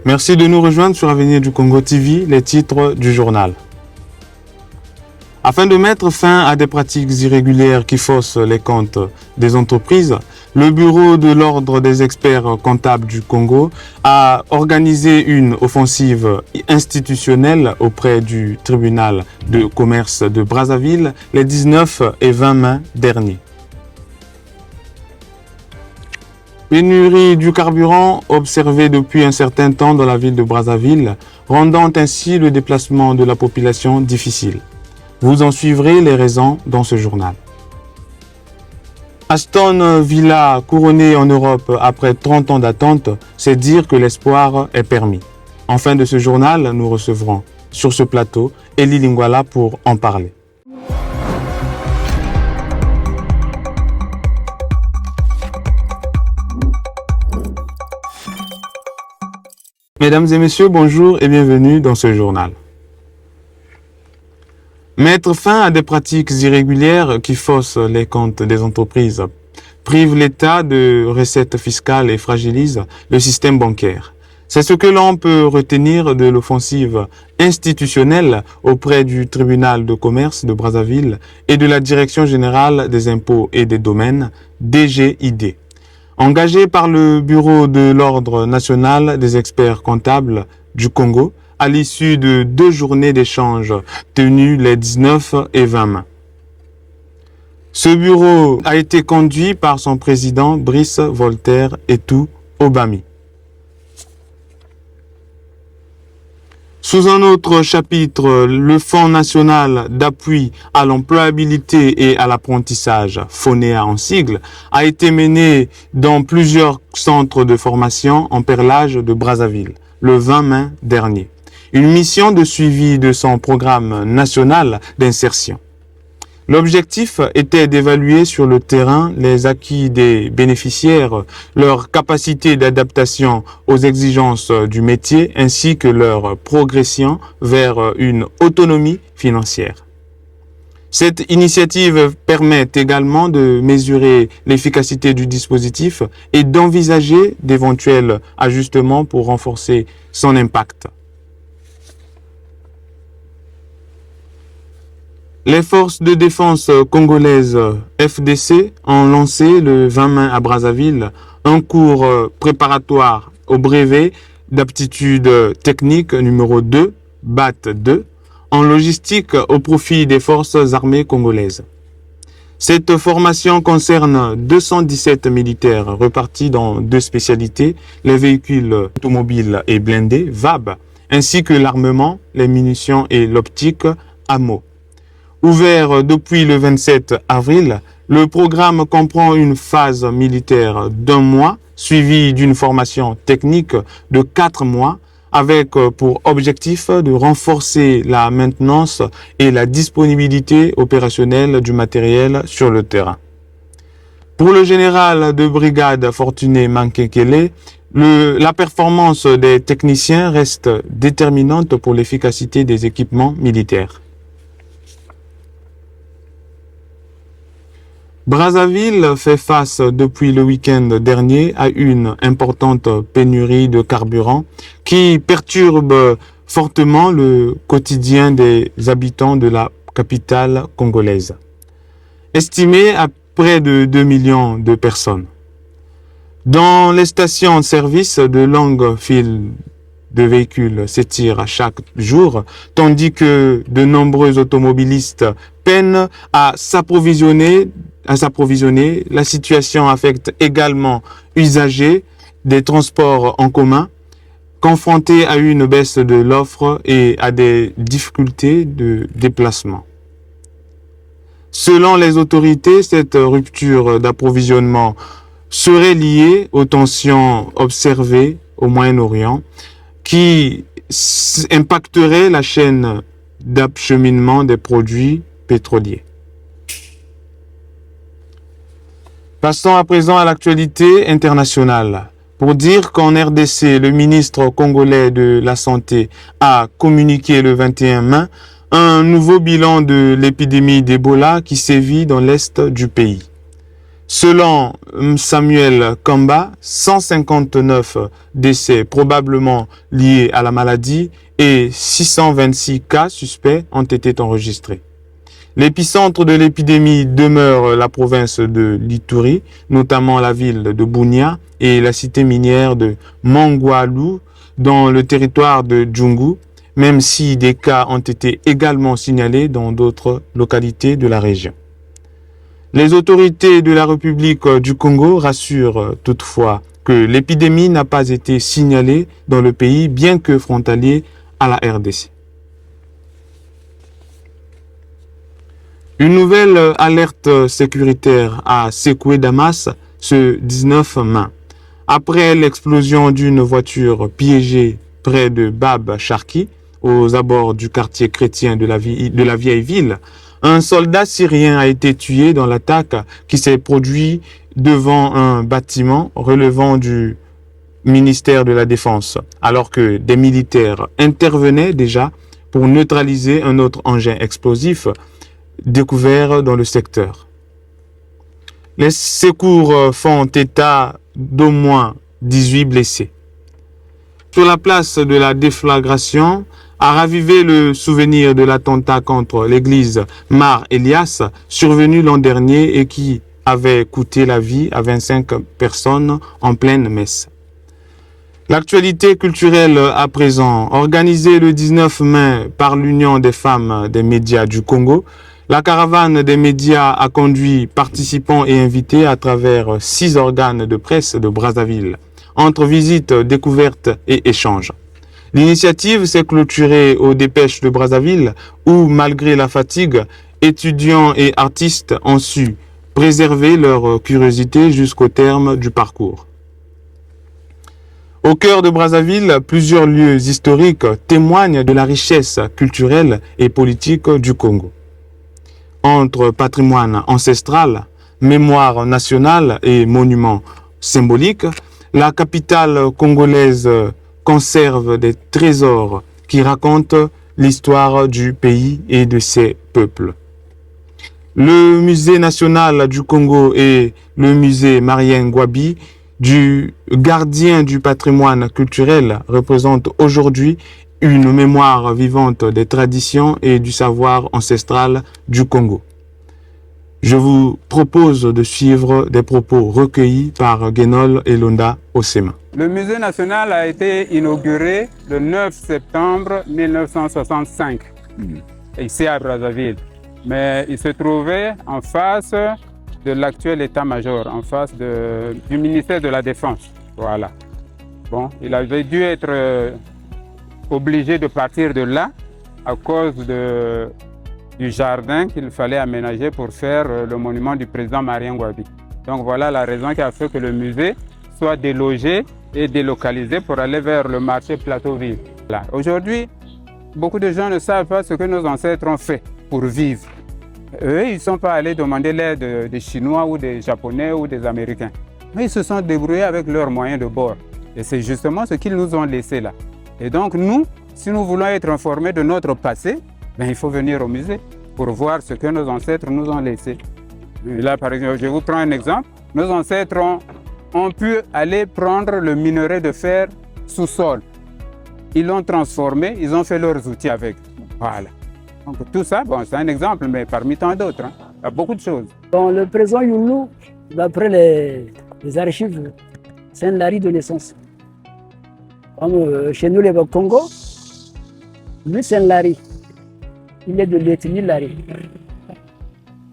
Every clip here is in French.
Merci de nous rejoindre sur Avenir du Congo TV, les titres du journal. Afin de mettre fin à des pratiques irrégulières qui faussent les comptes des entreprises, le Bureau de l'Ordre des experts comptables du Congo a organisé une offensive institutionnelle auprès du tribunal de commerce de Brazzaville les 19 et 20 mai derniers. Pénurie du carburant observée depuis un certain temps dans la ville de Brazzaville, rendant ainsi le déplacement de la population difficile. Vous en suivrez les raisons dans ce journal. Aston Villa couronné en Europe après 30 ans d'attente, c'est dire que l'espoir est permis. En fin de ce journal, nous recevrons sur ce plateau Elie Lingwala pour en parler. Mesdames et messieurs, bonjour et bienvenue dans ce journal. Mettre fin à des pratiques irrégulières qui faussent les comptes des entreprises, prive l'État de recettes fiscales et fragilise le système bancaire. C'est ce que l'on peut retenir de l'offensive institutionnelle auprès du tribunal de commerce de Brazzaville et de la Direction générale des impôts et des domaines, DGID. Engagé par le Bureau de l'Ordre national des experts comptables du Congo à l'issue de 2 journées d'échange tenues les 19 et 20 mai. Ce bureau a été conduit par son président Brice Voltaire Etou Obami. Sous un autre chapitre, le Fonds national d'appui à l'employabilité et à l'apprentissage, FONEA en sigle, a été mené dans plusieurs centres de formation en perlage de Brazzaville, le 20 mai dernier. Une mission de suivi de son programme national d'insertion. L'objectif était d'évaluer sur le terrain les acquis des bénéficiaires, leur capacité d'adaptation aux exigences du métier ainsi que leur progression vers une autonomie financière. Cette initiative permet également de mesurer l'efficacité du dispositif et d'envisager d'éventuels ajustements pour renforcer son impact. Les forces de défense congolaises FDC ont lancé le 20 mai à Brazzaville un cours préparatoire au brevet d'aptitude technique numéro 2, BAT 2, en logistique au profit des forces armées congolaises. Cette formation concerne 217 militaires repartis dans 2 spécialités, les véhicules automobiles et blindés, VAB, ainsi que l'armement, les munitions et l'optique, AMO. Ouvert depuis le 27 avril, le programme comprend une phase militaire d'1 mois, suivie d'une formation technique de 4 mois, avec pour objectif de renforcer la maintenance et la disponibilité opérationnelle du matériel sur le terrain. Pour le général de brigade Fortuné Mankekele, la performance des techniciens reste déterminante pour l'efficacité des équipements militaires. Brazzaville fait face depuis le week-end dernier à une importante pénurie de carburant qui perturbe fortement le quotidien des habitants de la capitale congolaise, estimé à près de 2 millions de personnes. Dans les stations-service, de longues files de véhicules s'étirent à chaque jour, tandis que de nombreux automobilistes peinent à s'approvisionner. La situation affecte également usagers des transports en commun, confrontés à une baisse de l'offre et à des difficultés de déplacement. Selon les autorités, cette rupture d'approvisionnement serait liée aux tensions observées au Moyen-Orient, qui impacterait la chaîne d'acheminement des produits pétroliers. Passons à présent à l'actualité internationale. Pour dire qu'en RDC, le ministre congolais de la Santé a communiqué le 21 mai un nouveau bilan de l'épidémie d'Ebola qui sévit dans l'est du pays. Selon Samuel Kamba, 159 décès probablement liés à la maladie et 626 cas suspects ont été enregistrés. L'épicentre de l'épidémie demeure la province de l'Ituri, notamment la ville de Bunia et la cité minière de Mangualou dans le territoire de Djungu, même si des cas ont été également signalés dans d'autres localités de la région. Les autorités de la République du Congo rassurent toutefois que l'épidémie n'a pas été signalée dans le pays, bien que frontalier à la RDC. Une nouvelle alerte sécuritaire a secoué Damas ce 19 mai. Après l'explosion d'une voiture piégée près de Bab Charki, aux abords du quartier chrétien de la vieille ville, un soldat syrien a été tué dans l'attaque qui s'est produite devant un bâtiment relevant du ministère de la Défense, alors que des militaires intervenaient déjà pour neutraliser un autre engin explosif découvert dans le secteur. Les secours font état d'au moins 18 blessés. Sur la place de la déflagration, a ravivé le souvenir de l'attentat contre l'église Mar Elias, survenu l'an dernier et qui avait coûté la vie à 25 personnes en pleine messe. L'actualité culturelle à présent, organisée le 19 mai par l'Union des femmes des médias du Congo, la caravane des médias a conduit participants et invités à travers 6 organes de presse de Brazzaville, entre visites, découvertes et échanges. L'initiative s'est clôturée aux Dépêches de Brazzaville où, malgré la fatigue, étudiants et artistes ont su préserver leur curiosité jusqu'au terme du parcours. Au cœur de Brazzaville, plusieurs lieux historiques témoignent de la richesse culturelle et politique du Congo. Entre patrimoine ancestral, mémoire nationale et monuments symboliques, la capitale congolaise conserve des trésors qui racontent l'histoire du pays et de ses peuples. Le musée national du Congo et le musée Marien Ngouabi, du gardien du patrimoine culturel, représentent aujourd'hui une mémoire vivante des traditions et du savoir ancestral du Congo. Je vous propose de suivre des propos recueillis par Guénol Elonda Osema. Le musée national a été inauguré le 9 septembre 1965, ici à Brazzaville. Mais il se trouvait en face de l'actuel état-major, en face du ministère de la Défense. Voilà. Bon, il avait dû être obligé de partir de là à cause du jardin qu'il fallait aménager pour faire le monument du président Marien Ngouabi. Donc voilà la raison qui a fait que le musée soit délogé et délocalisé pour aller vers le marché Plateauville. Aujourd'hui, beaucoup de gens ne savent pas ce que nos ancêtres ont fait pour vivre. Eux, ils ne sont pas allés demander l'aide des Chinois ou des Japonais ou des Américains. Mais ils se sont débrouillés avec leurs moyens de bord. Et c'est justement ce qu'ils nous ont laissé là. Et donc nous, si nous voulons être informés de notre passé, il faut venir au musée pour voir ce que nos ancêtres nous ont laissé. Et là, par exemple, je vous prends un exemple. Nos ancêtres ont pu aller prendre le minerai de fer sous-sol. Ils l'ont transformé, ils ont fait leurs outils avec. Voilà. Donc tout ça, c'est un exemple, mais parmi tant d'autres. Il y a beaucoup de choses. Bon, le président Youlou, d'après les archives, c'est un Lari de naissance. Comme chez nous, les Congo, lui, c'est un Lari. Il est de l'ethnie Lari.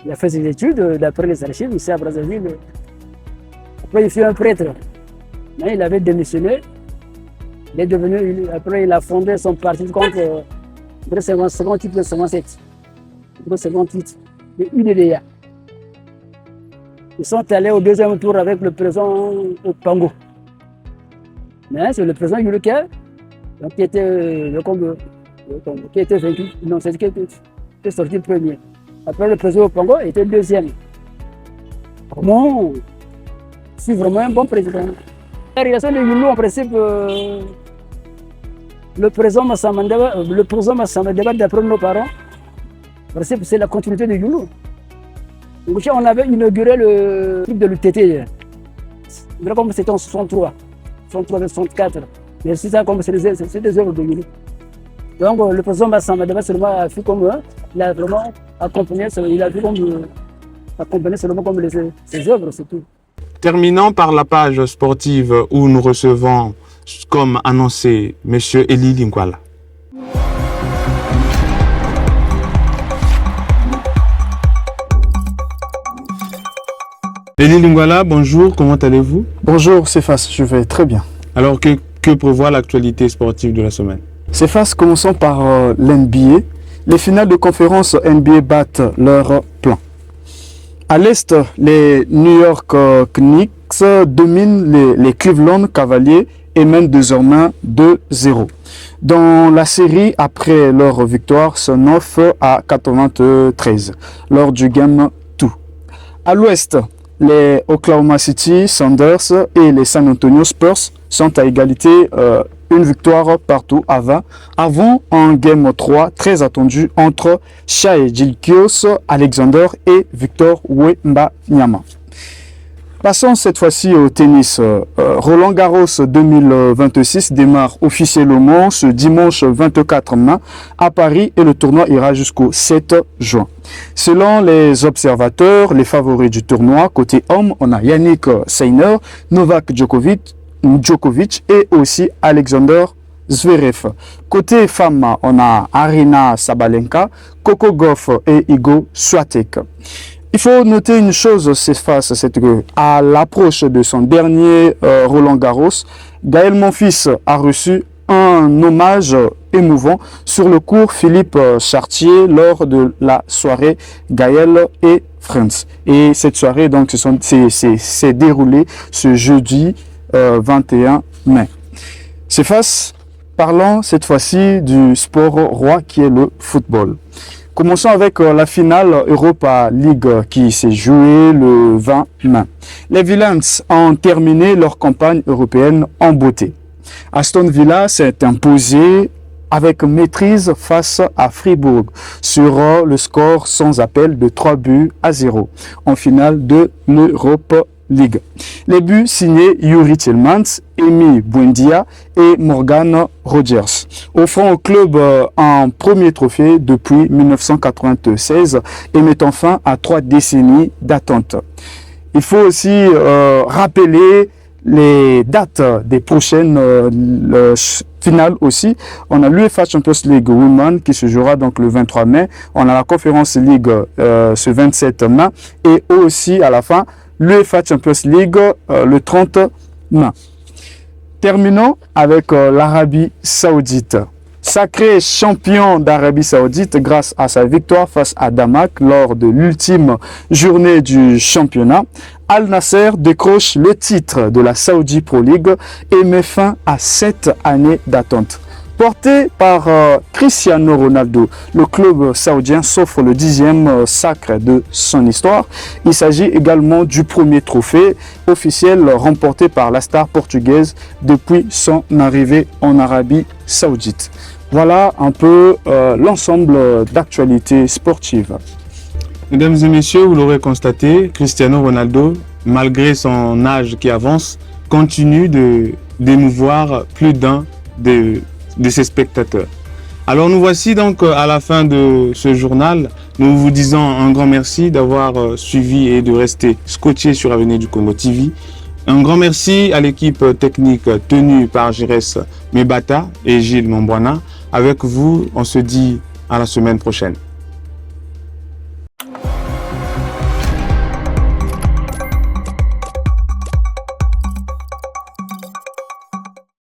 Il a fait ses études, d'après les archives, ici à Brazzaville. Après, il fut un prêtre. Mais il avait démissionné. Il est devenu, après, il a fondé son parti contre le 58 et 57. Le 58, le UDDA. Ils sont allés au deuxième tour avec le président Pango. Mais c'est le président Yuluka qui était le Congo, qui était vaincu. Non, c'est qui était sorti premier. Après, le président Pango était deuxième. Comment c'est vraiment un bon président. La relation de Yulu, en principe, le président Massamandeba, d'après nos parents, C'est la continuité de Youlou. Donc, on avait inauguré le truc de l'UTT. Comme c'était en 63, 64. Mais c'est ça, comme c'est des œuvres de Youlou. Donc le président Bassamba seulement a fait comme il a vraiment accompagné, il a vu comme accompagné seulement comme ses œuvres, c'est tout. Terminons par la page sportive où nous recevons, comme annoncé, M. Eli Lingwala. Eli Lingwala, bonjour, comment allez-vous? Bonjour Céphas, je vais très bien. Alors que prévoit l'actualité sportive de la semaine? Céphas, commençons par l'NBA. Les finales de conférence NBA battent leur plan. À l'Est, les New York Knicks dominent les Cleveland Cavaliers et mènent désormais 2-0. Dans la série, après leur victoire 109-93 lors du Game 2. À l'Ouest, les Oklahoma City Thunders et les San Antonio Spurs sont à égalité, une victoire partout avant un Game 3 très attendu entre Shai Gilgeous Alexander et Victor Wembanyama. Passons cette fois-ci au tennis. Roland Garros 2026 démarre officiellement ce dimanche 24 mai à Paris et le tournoi ira jusqu'au 7 juin. Selon les observateurs, les favoris du tournoi, côté homme, on a Yannick Sinner, Novak Djokovic et aussi Alexander Zverev. Côté femme, on a Aryna Sabalenka, Coco Gauff et Iga Swiatek. Il faut noter une chose, c'est que à l'approche de son dernier Roland Garros, Gaël Monfils a reçu un hommage émouvant sur le cours Philippe Chartier lors de la soirée Gaël et Friends. Et cette soirée donc s'est déroulée ce jeudi 21 mai. Parlons cette fois-ci du sport roi qui est le football. Commençons avec la finale Europa League qui s'est jouée le 20 mai. Les Villains ont terminé leur campagne européenne en beauté. Aston Villa s'est imposé avec maîtrise face à Fribourg sur le score sans appel de 3-0 en finale de l'Europe League. Les buts signés Yuri Tillmans, Emi Buendia et Morgan Rogers, offrant au club un premier trophée depuis 1996 et mettant fin à 3 décennies d'attente. Il faut aussi rappeler les dates des prochaines finales aussi. On a l'UEFA Champions League Women qui se jouera donc le 23 mai. On a la Conference League ce 27 mai et aussi à la fin l'UEFA Champions League le 30 mai. Terminons avec l'Arabie Saoudite. Sacré champion d'Arabie Saoudite grâce à sa victoire face à Damak lors de l'ultime journée du championnat, Al Nasser décroche le titre de la Saudi Pro League et met fin à 7 années d'attente. Porté par Cristiano Ronaldo, le club saoudien s'offre le 10e sacre de son histoire. Il s'agit également du premier trophée officiel remporté par la star portugaise depuis son arrivée en Arabie Saoudite. Voilà un peu l'ensemble d'actualités sportives. Mesdames et messieurs, vous l'aurez constaté, Cristiano Ronaldo, malgré son âge qui avance, continue d'émouvoir plus d'un de ses spectateurs. Alors nous voici donc à la fin de ce journal. Nous vous disons un grand merci d'avoir suivi et de rester scotché sur Avenir du Congo TV. Un grand merci à l'équipe technique tenue par Jires Mebata et Gilles Mombwana. Avec vous, on se dit à la semaine prochaine.